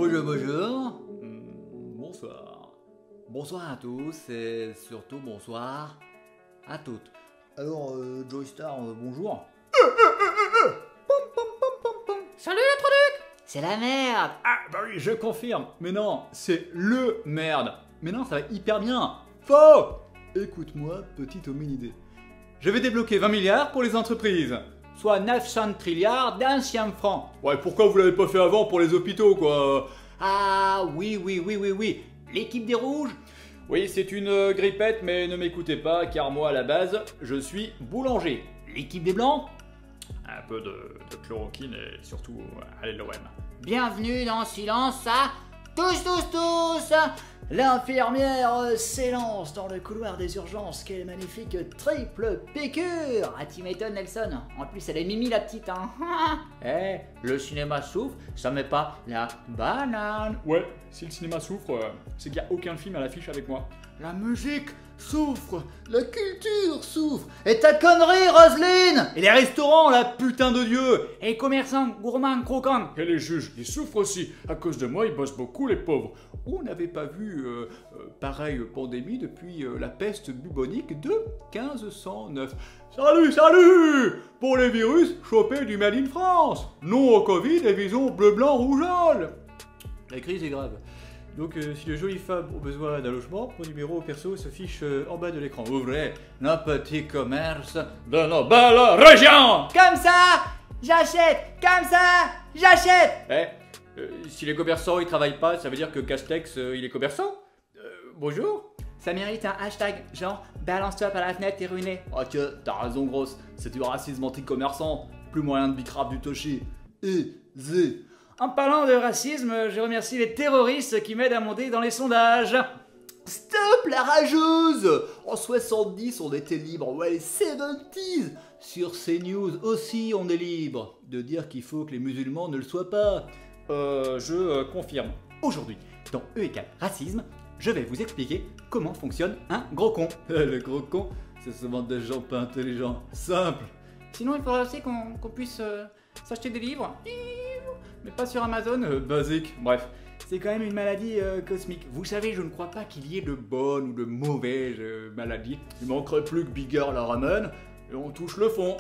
Bonjour, bonjour. Bonsoir. Bonsoir à tous et surtout bonsoir à toutes. Alors, Joey Star, bonjour. Salut le truc. C'est la merde. Ah, bah oui, je confirme. Mais non, c'est le merde. Mais non, ça va hyper bien. Faux. Écoute-moi, petite hominidé. Je vais débloquer 20 milliards pour les entreprises. Soit 900 trilliards d'anciens francs. Ouais, pourquoi vous l'avez pas fait avant pour les hôpitaux, quoi? Ah oui. L'équipe des rouges. Oui, c'est une grippette, mais ne m'écoutez pas, car moi, à la base, je suis boulanger. L'équipe des blancs. Un peu de chloroquine et surtout à l'LOM. Bienvenue dans Silence à tous. L'infirmière s'élance dans le couloir des urgences. Quelle magnifique triple piqûre. Ah, tu m'étonnes, Nelson. En plus, elle est mimi, la petite, hein. Eh, le cinéma souffre, ça met pas la banane. Ouais, si le cinéma souffre, c'est qu'il n'y a aucun film à l'affiche avec moi. La musique souffre, la culture souffre. Et ta connerie, Roselyne. Et les restaurants, la putain de Dieu. Et les commerçants, gourmands, croquants. Et les juges, ils souffrent aussi. À cause de moi, ils bossent beaucoup, les pauvres. On n'avait pas vu pareille pandémie depuis la peste bubonique de 1509. Salut. Pour les virus chopés du Made in France. Non au Covid et visons bleu, blanc, rougeole. La crise est grave. Donc si de jolies femmes ont besoin d'un logement, mon numéro perso s'affiche en bas de l'écran. Ouvrez nos petits commerces De nos belles régions. Comme ça, j'achète. Comme ça, j'achète. Si les commerçants ils travaillent pas, ça veut dire que Castex il est commerçant. Bonjour. Ça mérite un hashtag, genre balance-toi par la fenêtre, t'es ruiné. Ok, t'as raison grosse, c'est du racisme anti-commerçant. Plus moyen de bicrave du Toshi. Easy. En parlant de racisme, je remercie les terroristes qui m'aident à monter dans les sondages. Stop la rageuse. En 70, on était libre. Ouais, les 70s. Sur CNews aussi, on est libre. De dire qu'il faut que les musulmans ne le soient pas. Je confirme. Aujourd'hui, dans E égale racisme, je vais vous expliquer comment fonctionne un gros con. Le gros con, c'est souvent des gens pas intelligents. Simple. Sinon, il faudra aussi qu'on puisse s'acheter des livres, mais pas sur Amazon. Basique. Bref. C'est quand même une maladie cosmique. Vous savez, je ne crois pas qu'il y ait de bonnes ou de mauvaises maladies. Il manquerait plus que Bigger la ramène et on touche le fond.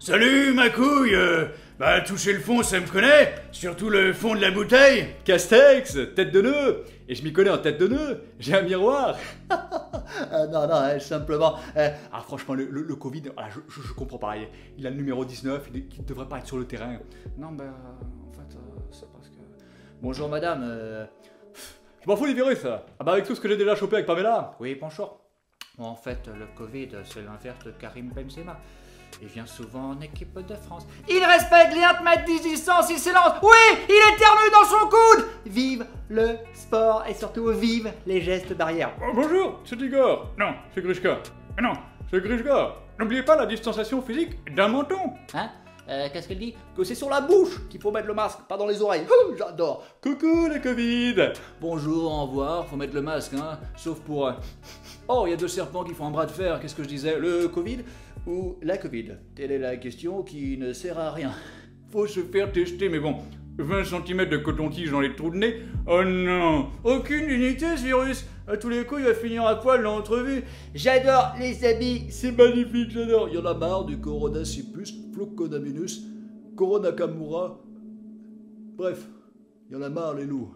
Salut ma couille. Toucher le fond ça me connaît, surtout le fond de la bouteille. Castex, tête de nœud. Et je m'y connais en tête de nœud, j'ai un miroir. Non, simplement. Franchement, le Covid, je comprends pas. Il a le numéro 19, il ne devrait pas être sur le terrain. Non, en fait, c'est parce que... Bonjour madame. Je m'en fous des virus. Avec tout ce que j'ai déjà chopé avec Pamela. Oui, bonjour. En fait, le Covid, c'est l'inverse de Karim Benzema. Il vient souvent en équipe de France. Il respecte les 1 mètre 10 distance, il s'élance. Oui, il éternue dans son coude. Vive le sport et surtout vive les gestes barrières. Oh, bonjour, c'est Igor. Non, c'est Grishka. Non, c'est Grishka. N'oubliez pas la distanciation physique d'un menton. Hein? Qu'est-ce qu'elle dit? Que c'est sur la bouche qu'il faut mettre le masque, pas dans les oreilles. J'adore. Coucou les Covid. Bonjour, au revoir, faut mettre le masque, hein. Sauf pour... Oh, il y a 2 serpents qui font un bras de fer, qu'est-ce que je disais? Le Covid ou la Covid? Telle est la question qui ne sert à rien. Faut se faire tester, mais bon, 20 cm de coton-tige dans les trous de nez? Oh non. Aucune unité ce virus. À tous les coups, il va finir à poil dans l'entrevue. J'adore les habits. C'est magnifique, j'adore. Il y en a marre du Coronacipus, Floconaminus, Coronakamura. Bref, il y en a marre les loups.